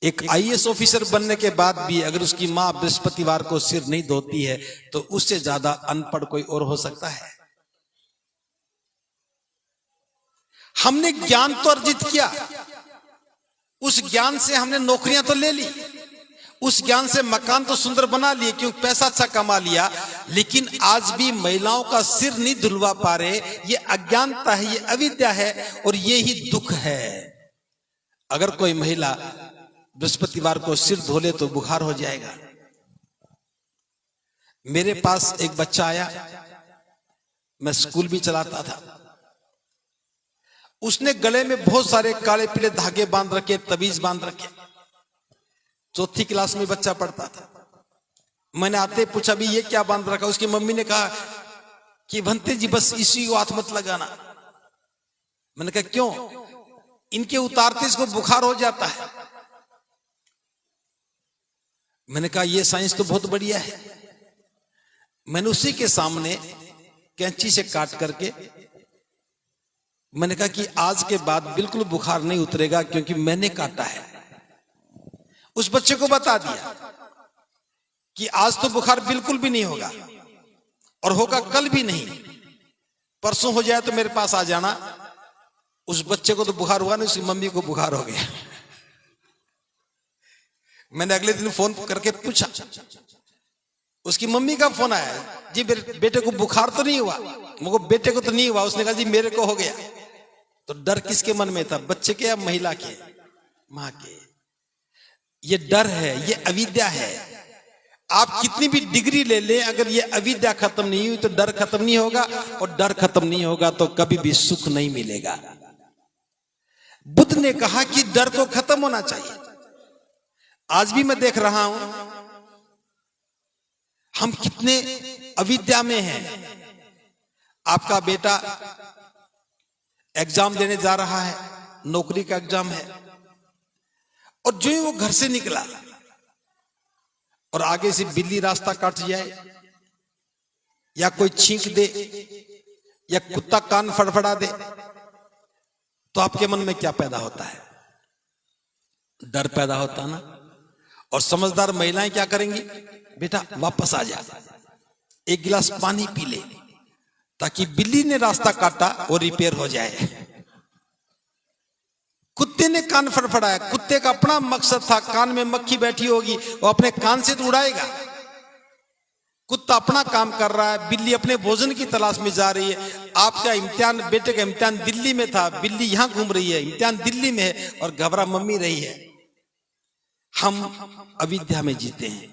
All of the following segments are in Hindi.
एक आईएएस ऑफिसर बनने के बाद भी अगर उसकी मां बृहस्पतिवार को सिर नहीं धोती है तो उससे ज्यादा अनपढ़ कोई और हो सकता है। हमने ज्ञान तो अर्जित किया, उस ज्ञान से हमने नौकरियां तो ले ली, उस ज्ञान से मकान तो सुंदर बना लिए क्योंकि पैसा अच्छा कमा लिया, लेकिन आज भी महिलाओं का सिर नहीं धुलवा पा रहे। ये अज्ञानता है, ये अविद्या है और ये ही दुख है। अगर कोई महिला बृहस्पतिवार को सिर धो ले तो बुखार हो जाएगा। मेरे पास एक बच्चा आया, मैं स्कूल भी चलाता था, उसने गले में बहुत सारे काले पीले धागे बांध रखे, तवीज बांध रखे। चौथी क्लास में बच्चा पढ़ता था। मैंने आते पूछा भी ये क्या बांध रखा? उसकी मम्मी ने कहा कि भंते जी बस इसी को हाथ मत लगाना। मैंने कहा क्यों? इनके उतारते इसको बुखार हो जाता है। मैंने कहा ये साइंस तो बहुत बढ़िया है। मैंने उसी के सामने कैंची से काट करके मैंने कहा कि आज के बाद बिल्कुल बुखार नहीं उतरेगा क्योंकि मैंने काटा है। उस बच्चे को बता दिया कि आज तो बुखार बिल्कुल भी नहीं होगा और होगा कल भी नहीं, परसों हो जाए तो मेरे पास आ जाना। उस बच्चे को तो बुखार हुआ नहीं, उसकी मम्मी को बुखार हो गया। मैंने अगले दिन फोन करके पूछा, उसकी मम्मी का फोन आया, जी मेरे बेटे को बुखार तो नहीं हुआ? मुझको बेटे को तो नहीं हुआ। उसने कहा जी मेरे को हो गया। तो डर किसके मन में था, बच्चे के या महिला के? मां के। ये डर है, ये अविद्या है। आप कितनी भी डिग्री ले लें, अगर ये अविद्या खत्म नहीं हुई तो डर खत्म नहीं होगा, और डर खत्म नहीं होगा तो कभी भी सुख नहीं मिलेगा। बुद्ध ने कहा कि डर को खत्म होना चाहिए। आज भी मैं देख रहा हूं हम कितने अविद्या में हैं। आपका बेटा एग्जाम देने जा रहा है, नौकरी का एग्जाम है, और जो ही वो घर से निकला और आगे से बिल्ली रास्ता काट जाए या कोई छींक दे या कुत्ता कान फड़फड़ा दे तो आपके मन में क्या पैदा होता है? डर पैदा होता ना। और समझदार महिलाएं क्या करेंगी? बेटा वापस आ जा, एक गिलास पानी पी ले, ताकि बिल्ली ने रास्ता काटा वो रिपेयर हो जाए। कुत्ते ने कान फड़फड़ाया, कुत्ते का अपना मकसद था, कान में मक्खी बैठी होगी, वो अपने कान से तो उड़ाएगा। कुत्ता अपना काम कर रहा है, बिल्ली अपने भोजन की तलाश में जा रही है। आपका इम्तिहान, बेटे का इम्तिहान दिल्ली में था, बिल्ली यहां घूम रही है, इम्तिहान दिल्ली में है और घबरा मम्मी रही है। हम अविद्या में जीते हैं।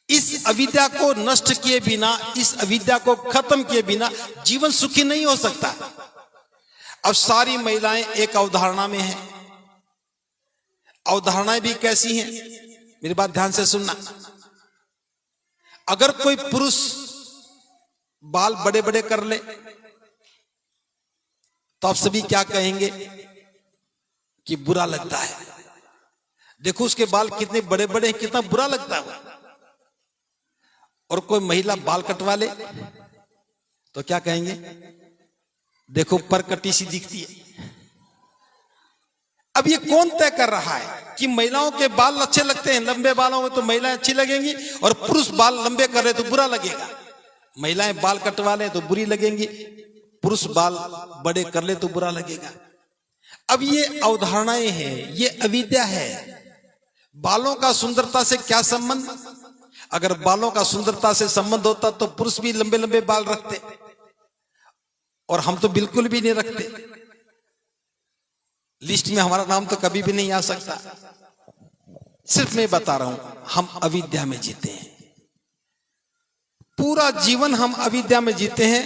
इस अविद्या को नष्ट किए बिना, इस अविद्या को खत्म किए बिना जीवन सुखी नहीं हो सकता। अब सारी महिलाएं एक अवधारणा में हैं। अवधारणाएं भी कैसी हैं? मेरी बात ध्यान से सुनना। अगर कोई पुरुष बाल बड़े बड़े कर ले तो आप सभी क्या कहेंगे कि बुरा लगता है। देखो उसके बाल कितने बड़े बड़े हैं, कितना बुरा लगता है। और कोई महिला बाल कटवा ले तो क्या कहेंगे? देखो परकटी सी दिखती है। अब ये कौन तय कर रहा है कि महिलाओं के बाल अच्छे लगते हैं? लंबे बालों में तो महिलाएं अच्छी लगेंगी और पुरुष बाल लंबे कर रहे तो बुरा लगेगा। महिलाएं बाल कटवा ले तो बुरी लगेंगी, पुरुष बाल बड़े कर ले तो बुरा लगेगा। अब ये अवधारणाएं हैं, ये अविद्या है। बालों का सुंदरता से क्या संबंध? अगर बालों का सुंदरता से संबंध होता तो पुरुष भी लंबे लंबे बाल रखते, और हम तो बिल्कुल भी नहीं रखते। लिस्ट में हमारा नाम तो कभी भी नहीं आ सकता। सिर्फ मैं बता रहा हूं, हम अविद्या में जीते हैं। पूरा जीवन हम अविद्या में जीते हैं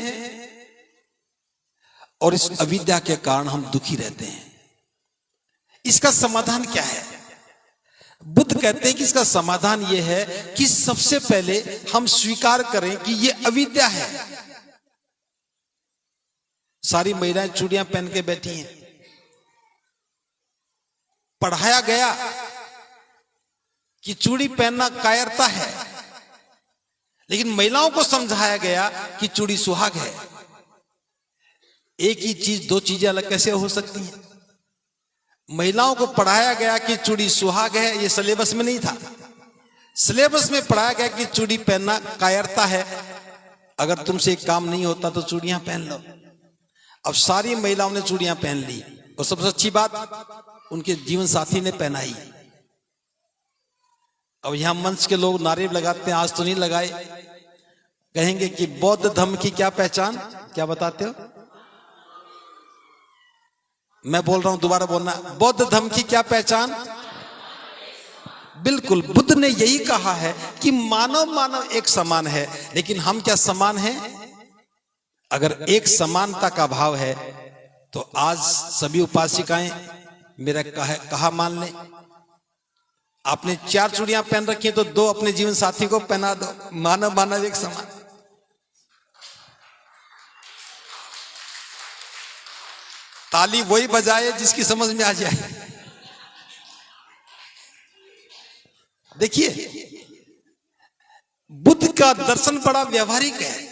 और इस अविद्या के कारण हम दुखी रहते हैं। इसका समाधान क्या है? बुद्ध कहते हैं कि इसका समाधान यह है कि सबसे पहले हम स्वीकार करें कि यह अविद्या है। सारी महिलाएं चूड़ियां पहन के बैठी हैं। पढ़ाया गया कि चूड़ी पहनना कायरता है, लेकिन महिलाओं को समझाया गया कि चूड़ी सुहाग है। एक ही चीज, दो चीजें अलग कैसे हो सकती हैं? महिलाओं को पढ़ाया गया कि चूड़ी सुहाग है, ये सिलेबस में नहीं था। सिलेबस में पढ़ाया गया कि चूड़ी पहनना कायरता है, अगर तुमसे एक काम नहीं होता तो चूड़ियां पहन लो। अब सारी महिलाओं ने चूड़ियां पहन ली, और सबसे अच्छी बात उनके जीवन साथी ने पहनाई। अब यहां मंच के लोग नारे लगाते हैं, आज तो नहीं लगाए, कहेंगे कि बौद्ध धर्म की क्या पहचान, क्या बताते हो? मैं बोल रहा हूं, दोबारा बोलना, बौद्ध धर्म की क्या पहचान? बिल्कुल, बुद्ध ने यही कहा है कि मानव मानव एक समान है, लेकिन हम क्या समान हैं? अगर एक समानता का भाव है तो आज सभी उपासिकाएं मेरा कहा मान लें। आपने 4 चूड़ियां पहन रखी हैं तो 2 अपने जीवन साथी को पहना दो, मानव मानव एक समान। ताली वही बजाए जिसकी समझ में आ जाए। देखिए, बुद्ध का दर्शन बड़ा व्यवहारिक है।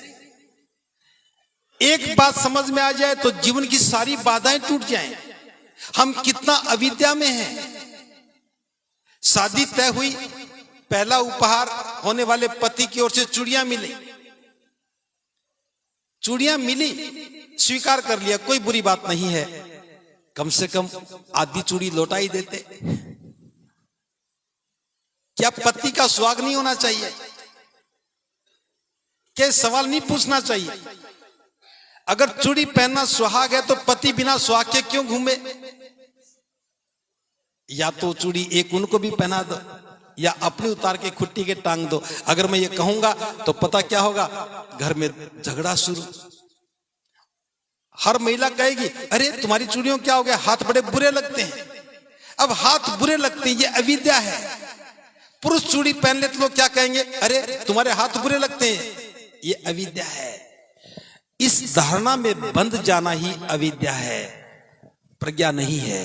एक बात समझ में आ जाए तो जीवन की सारी बाधाएं टूट जाएं। हम कितना अविद्या में हैं। शादी तय हुई, पहला उपहार होने वाले पति की ओर से चूड़ियां मिली, चूड़ियां मिली, स्वीकार कर लिया, कोई बुरी बात नहीं है, कम से कम आधी चूड़ी लौटा ही देते। क्या पति का सुहाग नहीं होना चाहिए? क्या सवाल नहीं पूछना चाहिए? अगर चूड़ी पहनना सुहाग है तो पति बिना सुहाग के क्यों घूमे? या तो चूड़ी एक उनको भी पहना दो, या अपनी उतार के खुट्टी के टांग दो। अगर मैं ये कहूंगा तो पता क्या होगा? घर में झगड़ा शुरू। हर महिला कहेगी, अरे तुम्हारी चूड़ियों क्या हो गया, हाथ बड़े बुरे लगते हैं। अब हाथ बुरे लगते हैं, ये अविद्या है। पुरुष चूड़ी पहन ले तो लोग क्या कहेंगे, अरे तुम्हारे हाथ बुरे लगते हैं, ये अविद्या है। इस धारणा में बंध जाना ही अविद्या है, प्रज्ञा नहीं है।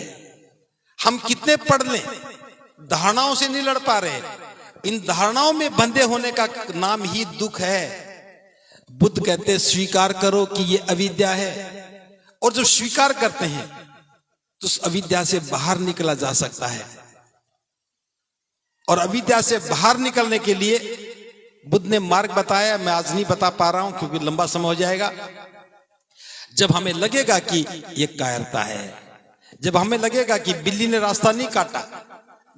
हम कितने पढ़ लें, धारणाओं से नहीं लड़ पा रहे। इन धारणाओं में बंधे होने का नाम ही दुख है। बुद्ध कहते स्वीकार करो कि ये अविद्या है, और जब स्वीकार करते हैं तो उस अविद्या से बाहर निकला जा सकता है। और अविद्या से बाहर निकलने के लिए बुद्ध ने मार्ग बताया, मैं आज नहीं बता पा रहा हूं क्योंकि लंबा समय हो जाएगा। जब हमें लगेगा कि ये कायरता है, जब हमें लगेगा कि बिल्ली ने रास्ता नहीं काटा,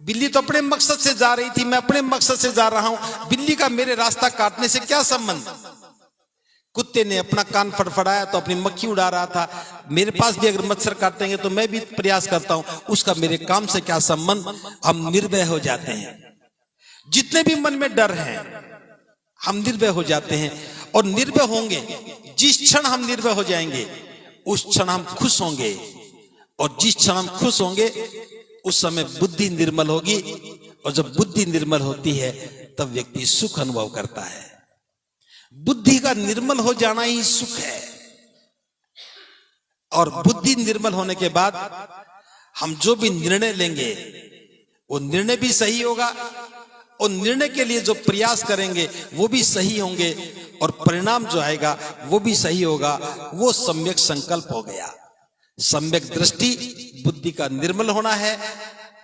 बिल्ली तो अपने मकसद से जा रही थी, मैं अपने मकसद से जा रहा हूं, बिल्ली का मेरे रास्ता काटने से क्या संबंध? कुत्ते ने अपना कान फड़फड़ाया तो अपनी मक्खी उड़ा रहा था, मेरे पास भी अगर मच्छर काटेंगे तो मैं भी प्रयास करता हूं, उसका मेरे काम से क्या संबंध? हम निर्भय हो जाते हैं। जितने भी मन में डर हैं हम निर्भय हो जाते हैं, और निर्भय होंगे, जिस क्षण हम निर्भय हो जाएंगे उस क्षण हम खुश होंगे, और जिस क्षण हम खुश होंगे उस समय बुद्धि निर्मल होगी, और जब बुद्धि निर्मल होती है तब व्यक्ति सुख अनुभव करता है। बुद्धि का निर्मल हो जाना ही सुख है। और बुद्धि निर्मल होने के बाद हम जो भी निर्णय लेंगे वो निर्णय भी सही होगा, और निर्णय के लिए जो प्रयास करेंगे वो भी सही होंगे, और परिणाम जो आएगा वो भी सही होगा। वो सम्यक संकल्प हो गया। सम्यक दृष्टि बुद्धि का निर्मल होना है,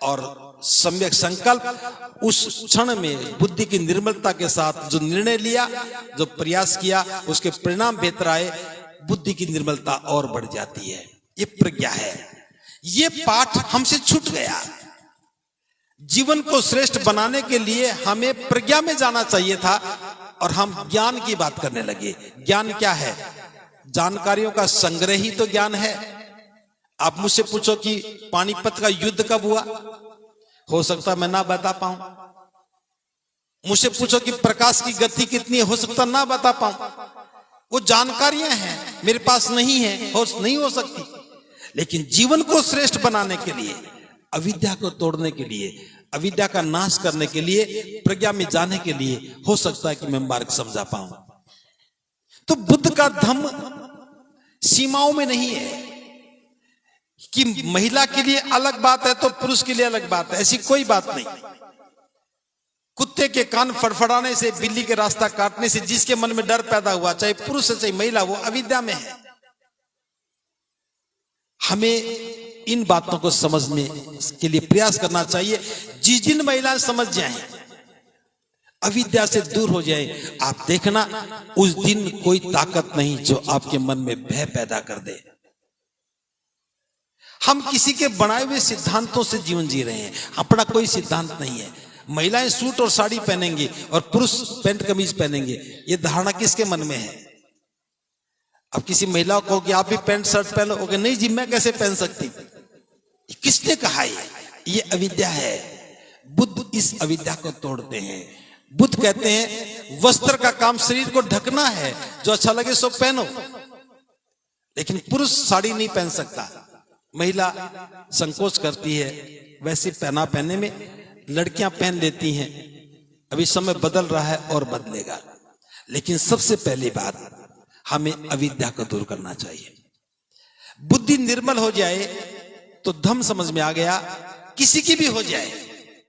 और सम्यक संकल्प उस क्षण में बुद्धि की निर्मलता के साथ जो निर्णय लिया, जो प्रयास किया, उसके परिणाम बेहतर आए, बुद्धि की निर्मलता और बढ़ जाती है। ये प्रज्ञा है। ये पाठ हमसे छूट गया। जीवन को श्रेष्ठ बनाने के लिए हमें प्रज्ञा में जाना चाहिए था, और हम ज्ञान की बात करने लगे। ज्ञान क्या है? जानकारियों का संग्रह ही तो ज्ञान है। आप मुझसे पूछो कि पानीपत का युद्ध कब हुआ, हो सकता मैं ना बता पाऊं। मुझसे पूछो कि प्रकाश की गति कितनी है, हो सकता ना बता पाऊं। वो जानकारियां हैं, मेरे पास नहीं है, नहीं हो सकती। लेकिन जीवन को श्रेष्ठ बनाने के लिए, अविद्या को तोड़ने के लिए, अविद्या का नाश करने के लिए, प्रज्ञा में जाने के लिए हो सकता है कि मैं मार्ग समझा पाऊं। तो बुद्ध का धम्म सीमाओं में नहीं है कि महिला के लिए अलग बात है तो पुरुष के लिए अलग बात है, ऐसी कोई बात नहीं। कुत्ते के कान फड़फड़ाने से, बिल्ली के रास्ता काटने से जिसके मन में डर पैदा हुआ, चाहे पुरुष है चाहे महिला, वो अविद्या में है। हमें इन बातों को समझने के लिए प्रयास करना चाहिए। जिस दिन महिलाएं समझ जाएं, अविद्या से दूर हो जाए, आप देखना उस दिन कोई ताकत नहीं जो आपके मन में भय पैदा कर दे। हम किसी के बनाए हुए सिद्धांतों से जीवन जी रहे हैं, अपना कोई सिद्धांत नहीं है। महिलाएं सूट और साड़ी पहनेंगी और पुरुष पैंट कमीज पहनेंगे, ये धारणा किसके मन में है? अब किसी महिला को कि आप भी पैंट शर्ट पहनो, ओके नहीं जी मैं कैसे पहन सकती? किसने कहा? ये अविद्या है। बुद्ध इस अविद्या को तोड़ते हैं। बुद्ध कहते हैं वस्त्र का काम शरीर को ढकना है, जो अच्छा लगे सो पहनो, लेकिन पुरुष साड़ी नहीं पहन सकता। महिला संकोच करती है, वैसे पहना पहनने में लड़कियां पहन लेती हैं। अभी समय बदल रहा है और बदलेगा, लेकिन सबसे पहली बात हमें अविद्या को दूर करना चाहिए। बुद्धि निर्मल हो जाए तो धम्म समझ में आ गया, किसी की भी हो जाए